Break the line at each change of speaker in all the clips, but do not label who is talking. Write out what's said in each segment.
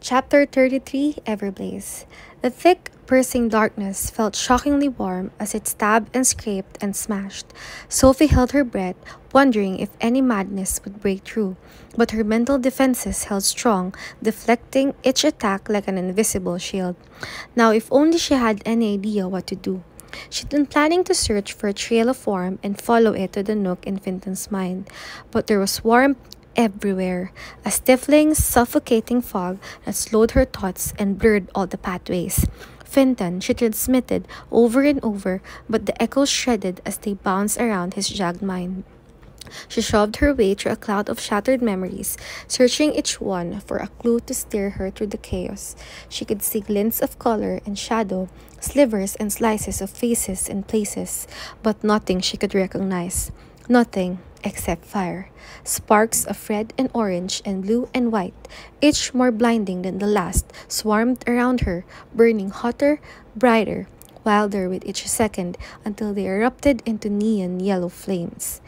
Chapter 33 Everblaze. The thick, piercing darkness felt shockingly warm as it stabbed and scraped and smashed. Sophie held her breath, wondering if any madness would break through, but her mental defenses held strong, deflecting each attack like an invisible shield. Now, if only she had any idea what to do. She'd been planning to search for a trail of warmth and follow it to the nook in Finton's mind, but there was warmth everywhere, a stifling, suffocating fog that slowed her thoughts and blurred all the pathways. Finton, she transmitted over and over, but the echoes shredded as they bounced around his jagged mind. She shoved her way through a cloud of shattered memories, searching each one for a clue to steer her through the chaos. She could see glints of color and shadow, slivers and slices of faces and places, but nothing she could recognize. Nothing except fire. Sparks of red and orange and blue and white, each more blinding than the last, swarmed around her, burning hotter, brighter, wilder with each second until they erupted into neon yellow flames.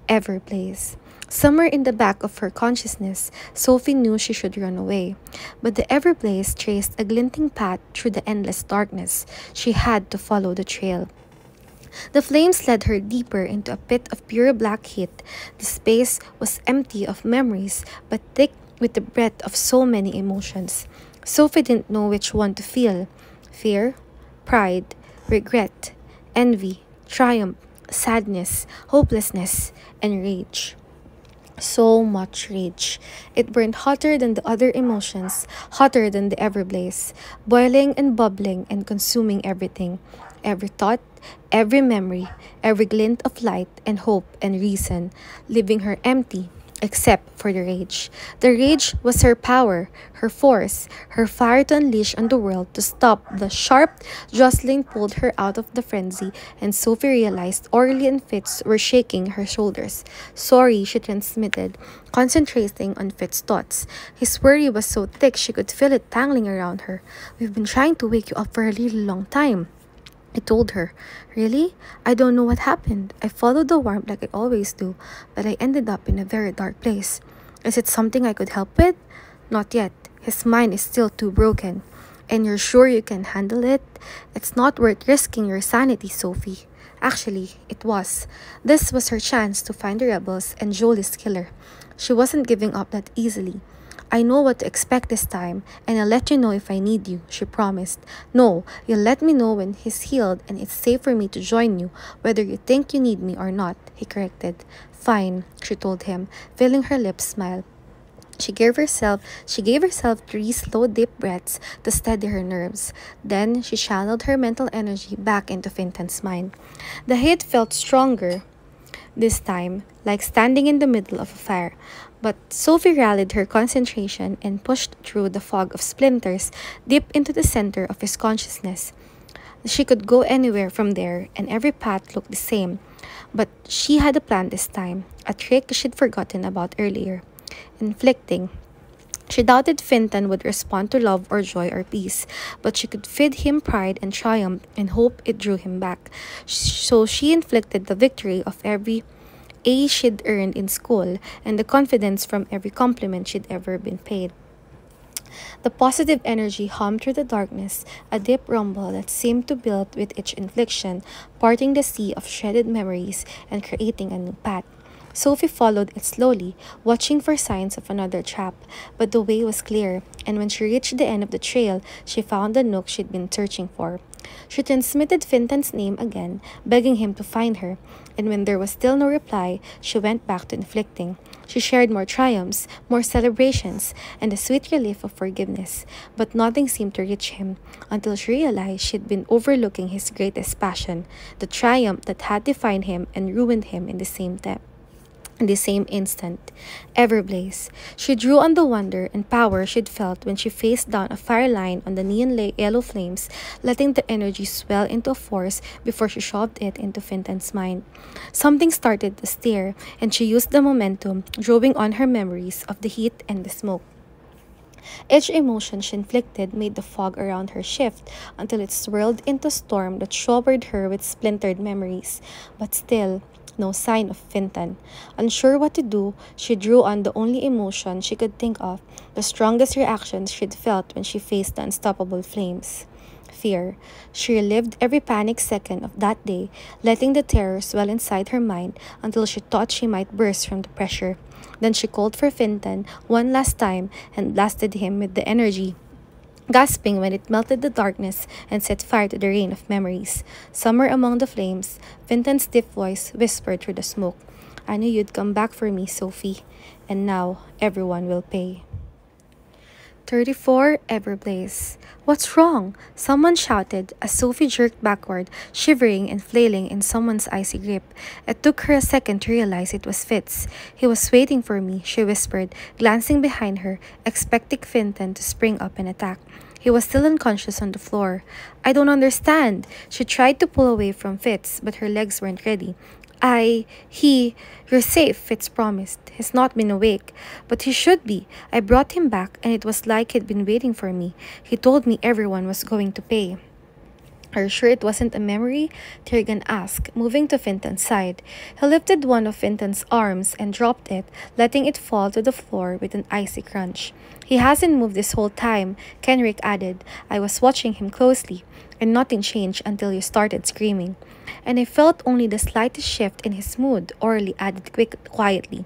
Everblaze. Somewhere in the back of her consciousness, Sophie knew she should run away. But the Everblaze traced a glinting path through the endless darkness. She had to follow the trail. The flames led her deeper into a pit of pure black heat. The space was empty of memories, but thick with the breath of so many emotions. Sophie didn't know which one to feel. Fear, pride, regret, envy, triumph, sadness, hopelessness, and rage. So much rage. It burned hotter than the other emotions, hotter than the Everblaze, boiling and bubbling and consuming everything. Every thought, every memory, every glint of light and hope and reason, leaving her empty, except for the rage. The rage was her power, her force, her fire to unleash on the world to stop the sharp jostling pulled her out of the frenzy, and Sophie realized Orly and Fitz were shaking her shoulders. Sorry, she transmitted, concentrating on Fitz's thoughts. His worry was so thick she could feel it tangling around her. We've been trying to wake you up for a really long time, I told her. Really? I don't know what happened. I followed the warmth like I always do, but I ended up in a very dark place. Is it something I could help with? Not yet. His mind is still too broken. And you're sure you can handle it? It's not worth risking your sanity, Sophie. Actually, it was. This was her chance to find the rebels and Jolie's killer. She wasn't giving up that easily. I know what to expect this time, and I'll let you know if I need you, she promised. No, you'll let me know when he's healed and it's safe for me to join you, whether you think you need me or not, he corrected. Fine, she told him, feeling her lips smile. She gave herself 3 slow deep breaths to steady her nerves. Then she channeled her mental energy back into Finton's mind. The heat felt stronger this time, like standing in the middle of a fire. But Sophie rallied her concentration and pushed through the fog of splinters deep into the center of his consciousness. She could go anywhere from there, and every path looked the same. But she had a plan this time, a trick she'd forgotten about earlier. Inflicting. She doubted Finton would respond to love or joy or peace, but she could feed him pride and triumph and hope it drew him back. So she inflicted the victory of every A she'd earned in school and the confidence from every compliment she'd ever been paid. The positive energy hummed through the darkness, a deep rumble that seemed to build with each infliction, parting the sea of shredded memories and creating a new path. Sophie followed it slowly, watching for signs of another trap, but the way was clear, and when she reached the end of the trail, she found the nook she'd been searching for. She transmitted Finton's name again, begging him to find her, and when there was still no reply, she went back to inflicting. She shared more triumphs, more celebrations, and the sweet relief of forgiveness, but nothing seemed to reach him until she realized she'd been overlooking his greatest passion, the triumph that had defined him and ruined him in the same instant. Everblaze. She drew on the wonder and power she'd felt when she faced down a fire line on the yellow flames, letting the energy swell into a force before she shoved it into Finton's mind. Something started to stir, and she used the momentum, drawing on her memories of the heat and the smoke. Each emotion she inflicted made the fog around her shift until it swirled into a storm that showered her with splintered memories. But still, no sign of Fintan. Unsure what to do, she drew on the only emotion she could think of, the strongest reaction she'd felt when she faced the unstoppable flames. Fear. She relived every panic second of that day, letting the terror swell inside her mind until she thought she might burst from the pressure. Then she called for Fintan one last time and blasted him with the energy, gasping when it melted the darkness and set fire to the rain of memories. Somewhere among the flames, Fintan's stiff voice whispered through the smoke, "I knew you'd come back for me, Sophie, and now everyone will pay." 34 Everblaze. "What's wrong?" someone shouted as Sophie jerked backward, shivering and flailing in someone's icy grip. It took her a second to realize it was Fitz. "He was waiting for me," she whispered, glancing behind her, expecting Fintan to spring up and attack. He was still unconscious on the floor. "I don't understand." She tried to pull away from Fitz, but her legs weren't ready. You're safe," Fitz promised. "He's not been awake, but he should be. I brought him back, and it was like he'd been waiting for me. He told me everyone was going to pay." "Are you sure it wasn't a memory?" Tiergan asked, moving to Fintan's side. He lifted one of Fintan's arms and dropped it, letting it fall to the floor with an icy crunch. "He hasn't moved this whole time," Kenrick added. "I was watching him closely, and nothing changed until you started screaming. And I felt only the slightest shift in his mood," Orly added quietly.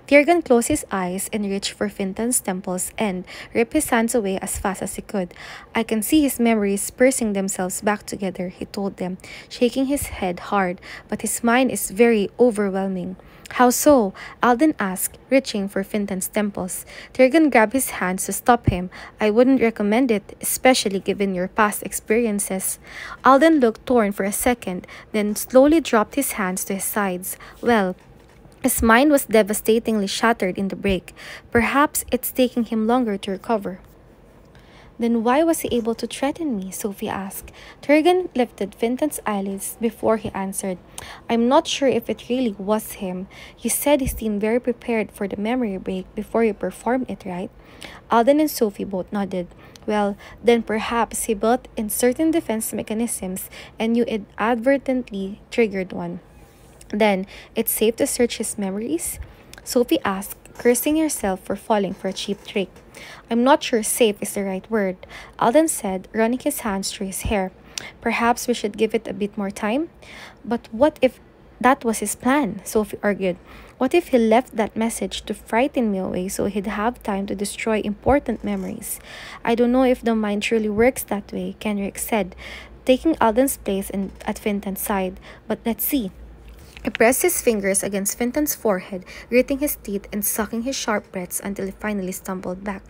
Tiergan closed his eyes and reached for Fintan's temples and ripped his hands away as fast as he could. "I can see his memories pursing themselves back together," he told them, shaking his head hard, "but his mind is very overwhelming." "How so?" Alden asked, reaching for Fintan's temples. Tiergan grabbed his hands to stop him. "I wouldn't recommend it, especially given your past experiences." Alden looked torn for a second, then slowly dropped his hands to his sides. "Well, his mind was devastatingly shattered in the break. Perhaps it's taking him longer to recover." "Then why was he able to threaten me?" Sophie asked. Tiergan lifted Fintan's eyelids before he answered. "I'm not sure if it really was him. You said he seemed very prepared for the memory break before you performed it, right?" Alden and Sophie both nodded. "Well, then perhaps he built in certain defense mechanisms and you inadvertently triggered one. Then, it's safe to search his memories?" Sophie asked, cursing herself for falling for a cheap trick. "I'm not sure safe is the right word," Alden said, running his hands through his hair. "Perhaps we should give it a bit more time?" "But what if that was his plan?" Sophie argued. "What if he left that message to frighten me away so he'd have time to destroy important memories?" "I don't know if the mind truly works that way," Kenrick said, taking Alden's place at Fintan's side. "But let's see." He pressed his fingers against Fintan's forehead, gritting his teeth and sucking his sharp breaths until he finally stumbled back.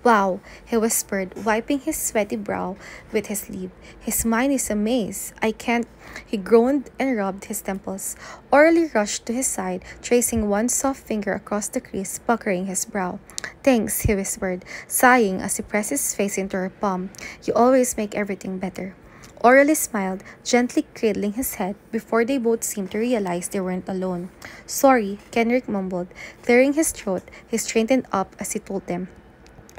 "Wow," he whispered, wiping his sweaty brow with his sleeve. "His mind is a maze. I can't—" He groaned and rubbed his temples. Orly rushed to his side, tracing one soft finger across the crease, puckering his brow. "Thanks," he whispered, sighing as he pressed his face into her palm. "You always make everything better." Orly smiled, gently cradling his head before they both seemed to realize they weren't alone. "Sorry," Kenrick mumbled, clearing his throat. He straightened up as he told them.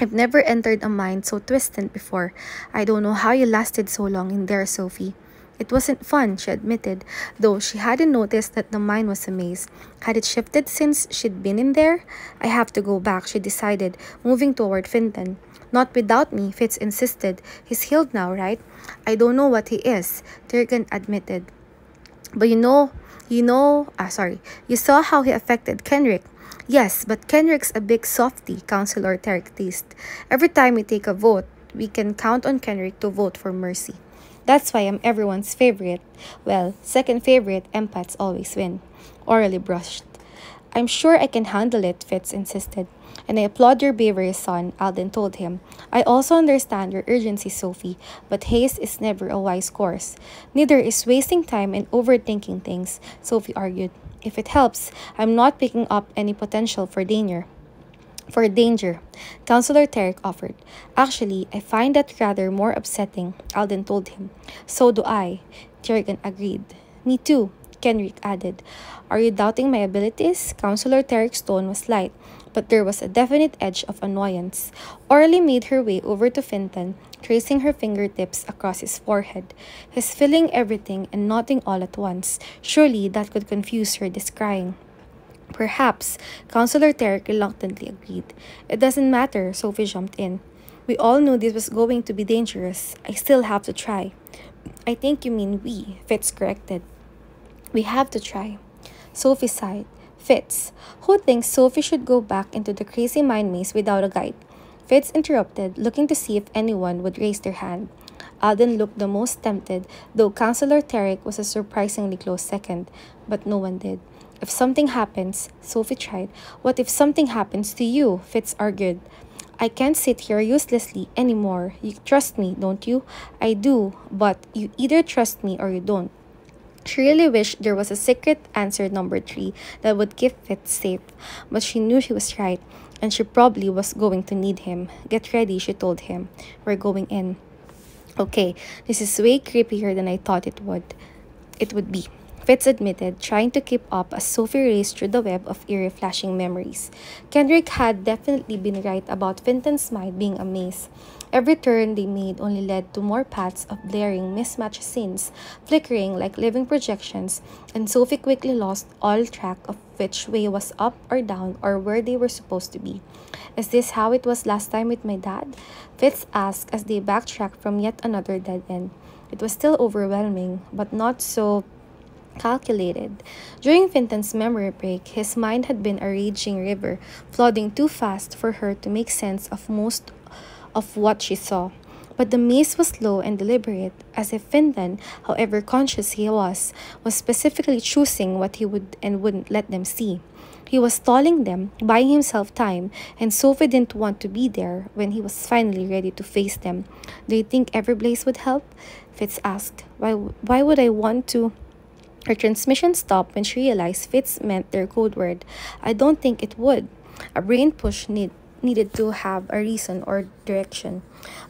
"I've never entered a mind so twisted before. I don't know how you lasted so long in there, Sophie." "It wasn't fun," she admitted, though she hadn't noticed that the mind was a maze. Had it shifted since she'd been in there? "I have to go back," she decided, moving toward Fintan. "Not without me," Fitz insisted. "He's healed now, right?" "I don't know what he is," Tiergan admitted. "But you saw how he affected Kenrick." "Yes, but Kenrick's a big softy," Counselor Terek teased. "Every time we take a vote, we can count on Kenrick to vote for mercy. That's why I'm everyone's favorite. Well, second favorite, empaths always win." Orally brushed. "I'm sure I can handle it," Fitz insisted. "And I applaud your bravery, son," Alden told him. "I also understand your urgency, Sophie, but haste is never a wise course." "Neither is wasting time and overthinking things," Sophie argued. "If it helps, I'm not picking up any potential for danger." Counselor Terek offered. "Actually, I find that rather more upsetting," Alden told him. "So do I," Tiergan agreed. "Me too," Kenrick added. "Are you doubting my abilities?" Counselor Terek's tone was light, but there was a definite edge of annoyance. Orly made her way over to Fintan, tracing her fingertips across his forehead, his feeling everything and nothing all at once. Surely that could confuse her descrying. Perhaps, Counselor Tarek reluctantly agreed. It doesn't matter, Sophie jumped in. We all knew this was going to be dangerous. I still have to try. I think you mean we, Fitz corrected. We have to try. Sophie sighed. Fitz, who thinks Sophie should go back into the crazy mind maze without a guide? Fitz interrupted, looking to see if anyone would raise their hand. Alden looked the most tempted, though Counselor Tarek was a surprisingly close second, but no one did. If something happens, Sophie tried. What if something happens to you? Fitz argued. I can't sit here uselessly anymore. You trust me, don't you? I do, but you either trust me or you don't. She really wished there was a secret answer number 3 that would keep Fitz safe, but she knew she was right, and she probably was going to need him. Get ready, she told him. We're going in. Okay, this is way creepier than I thought it would be. Fitz admitted, trying to keep up as Sophie raced through the web of eerie flashing memories. Kendrick had definitely been right about Finton's mind being a maze. Every turn they made only led to more paths of blaring, mismatched scenes, flickering like living projections, and Sophie quickly lost all track of which way was up or down or where they were supposed to be. Is this how it was last time with my dad? Fitz asked as they backtracked from yet another dead end. It was still overwhelming, but not so calculated. During Finton's memory break, his mind had been a raging river, flooding too fast for her to make sense of most of what she saw. But the maze was slow and deliberate, as if Finton, however conscious he was specifically choosing what he would and wouldn't let them see. He was stalling them, buying himself time, and Sophie didn't want to be there when he was finally ready to face them. Do you think Everblaze would help? Fitz asked. Why would I want to? Her transmission stopped when she realized Fitz meant their code word. I don't think it would. A brain push needed to have a reason or direction.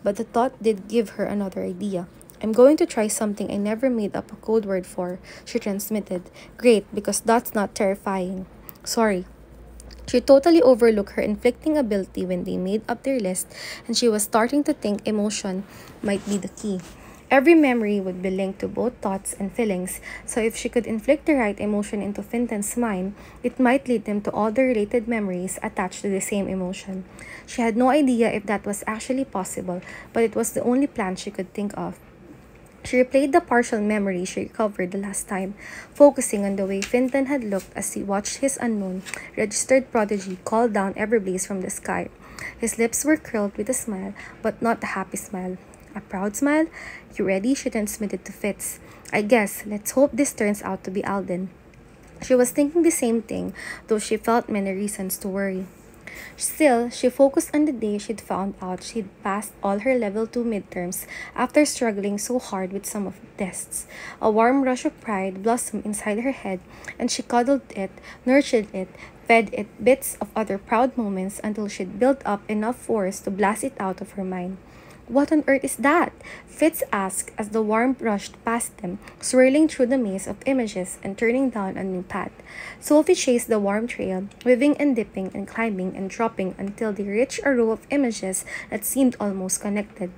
But the thought did give her another idea. I'm going to try something I never made up a code word for, she transmitted. Great, because that's not terrifying. Sorry. She totally overlooked her inflicting ability when they made up their list, and she was starting to think emotion might be the key. Every memory would be linked to both thoughts and feelings, so if she could inflict the right emotion into Finton's mind, it might lead them to all the related memories attached to the same emotion. She had no idea if that was actually possible, but it was the only plan she could think of. She replayed the partial memory she recovered the last time, focusing on the way Finton had looked as he watched his unknown, registered prodigy call down Everblaze from the sky. His lips were curled with a smile, but not a happy smile. A proud smile? You ready? She transmitted to Fitz. I guess. Let's hope this turns out to be Alden. She was thinking the same thing, though she felt many reasons to worry. Still, she focused on the day she'd found out she'd passed all her level 2 midterms after struggling so hard with some of the tests. A warm rush of pride blossomed inside her head, and she cuddled it, nurtured it, fed it bits of other proud moments until she'd built up enough force to blast it out of her mind. What on earth is that? Fitz asked as the warmth rushed past them, swirling through the maze of images and turning down a new path. Sophie chased the warm trail, weaving and dipping and climbing and dropping until they reached a row of images that seemed almost connected.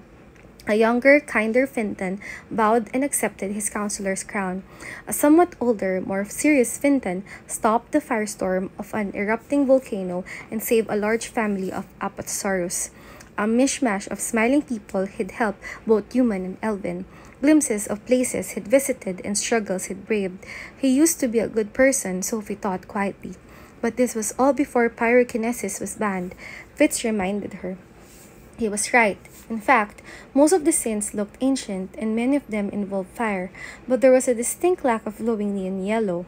A younger, kinder Finton bowed and accepted his counselor's crown. A somewhat older, more serious Finton stopped the firestorm of an erupting volcano and saved a large family of Apatosaurus. A mishmash of smiling people he'd helped, both human and elven. Glimpses of places he'd visited and struggles he'd braved. He used to be a good person, Sophie thought quietly. But this was all before pyrokinesis was banned, Fitz reminded her. He was right. In fact, most of the scenes looked ancient and many of them involved fire, but there was a distinct lack of glowing neon yellow.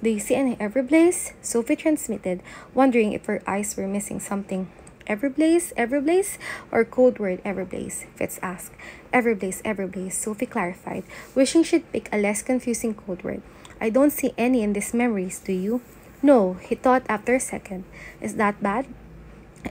Do you see any Everblaze? Sophie transmitted, wondering if her eyes were missing something. Everblaze? Everblaze? Or code word Everblaze? Fitz asked. Everblaze, Everblaze, Sophie clarified, wishing she'd pick a less confusing code word. I don't see any in these memories, do you? No, he thought after a second. Is that bad?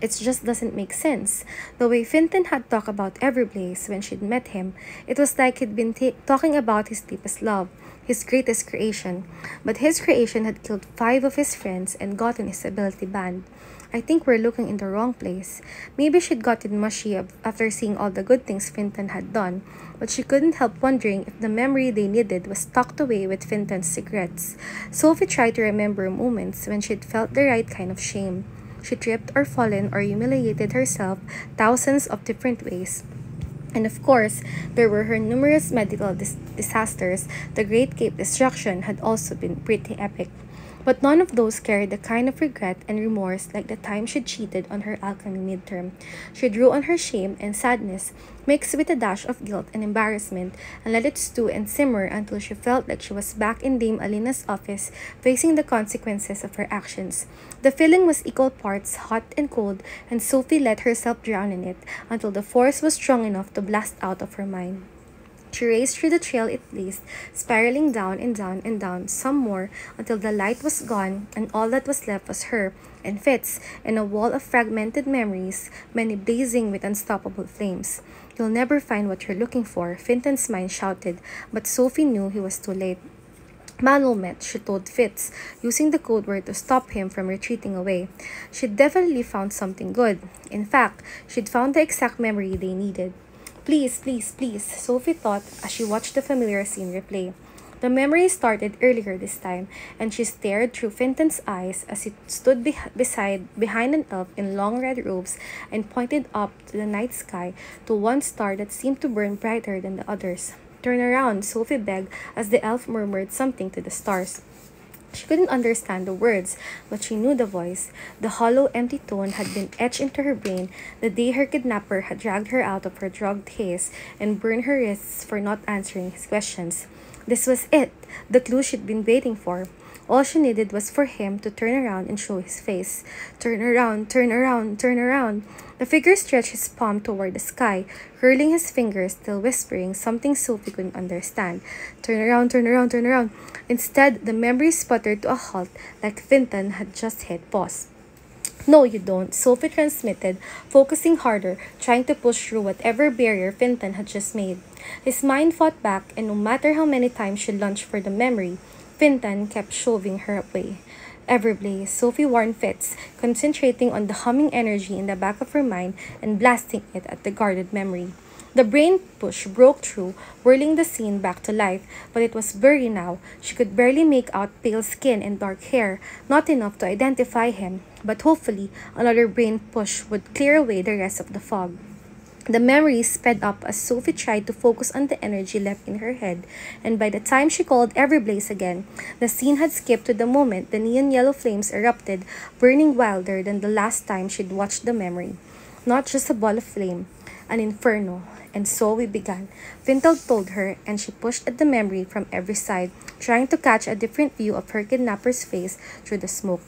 It just doesn't make sense. The way Finton had talked about Everblaze when she'd met him, it was like he'd been talking about his deepest love, his greatest creation. But his creation had killed 5 of his friends and gotten his ability banned. I think we're looking in the wrong place. Maybe she'd gotten mushy after seeing all the good things Fintan had done, but she couldn't help wondering if the memory they needed was tucked away with Fintan's secrets. Sophie tried to remember moments when she'd felt the right kind of shame. She tripped or fallen or humiliated herself thousands of different ways. And of course, there were her numerous medical disasters. The Great Cape destruction had also been pretty epic. But none of those carried the kind of regret and remorse like the time she cheated on her alchemy midterm. She drew on her shame and sadness, mixed with a dash of guilt and embarrassment, and let it stew and simmer until she felt like she was back in Dame Alina's office, facing the consequences of her actions. The feeling was equal parts hot and cold, and Sophie let herself drown in it until the force was strong enough to blast out of her mind. She raced through the trail it blazed, spiraling down and down and down some more until the light was gone and all that was left was her and Fitz and a wall of fragmented memories, many blazing with unstoppable flames. "You'll never find what you're looking for," Finton's mind shouted, but Sophie knew he was too late. Manuel she told Fitz, using the code word to stop him from retreating away. She'd definitely found something good. In fact, she'd found the exact memory they needed. Please, please, please, Sophie thought as she watched the familiar scene replay. The memory started earlier this time, and she stared through Finton's eyes as he stood behind an elf in long red robes and pointed up to the night sky to one star that seemed to burn brighter than the others. "Turn around," Sophie begged as the elf murmured something to the stars. She couldn't understand the words, but she knew the voice. The hollow, empty tone had been etched into her brain the day her kidnapper had dragged her out of her drugged haze and burned her wrists for not answering his questions. This was it, the clue she'd been waiting for. All she needed was for him to turn around and show his face. Turn around, turn around, turn around. The figure stretched his palm toward the sky, curling his fingers, still whispering something Sophie couldn't understand. Turn around, turn around, turn around. Instead, the memory sputtered to a halt, like Finton had just hit pause. "No, you don't," Sophie transmitted, focusing harder, trying to push through whatever barrier Finton had just made. His mind fought back, and no matter how many times she lunged for the memory, Finton kept shoving her away. "Everblaze," Sophie warned Fitz, concentrating on the humming energy in the back of her mind and blasting it at the guarded memory. The brain push broke through, whirling the scene back to life, but it was blurry now. She could barely make out pale skin and dark hair, not enough to identify him, but hopefully another brain push would clear away the rest of the fog. The memories sped up as Sophie tried to focus on the energy left in her head, and by the time she called Everblaze again, the scene had skipped to the moment the neon yellow flames erupted, burning wilder than the last time she'd watched the memory. Not just a ball of flame, an inferno. "And so we began," Fintel told her, and she pushed at the memory from every side, trying to catch a different view of her kidnapper's face through the smoke.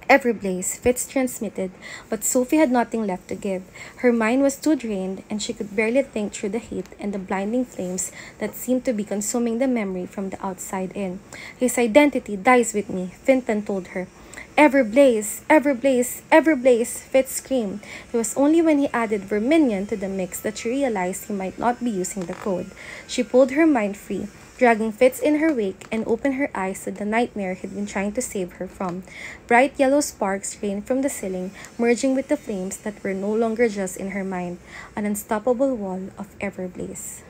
"Everblaze," Fitz transmitted, but Sophie had nothing left to give. Her mind was too drained, and she could barely think through the heat and the blinding flames that seemed to be consuming the memory from the outside in. "His identity dies with me," Finton told her. "Everblaze! Everblaze! Everblaze!" Fitz screamed. It was only when he added Verminion to the mix that she realized he might not be using the code. She pulled her mind free, dragging Fitz in her wake, and opened her eyes to the nightmare he'd been trying to save her from. Bright yellow sparks rained from the ceiling, merging with the flames that were no longer just in her mind, an unstoppable wall of Everblaze.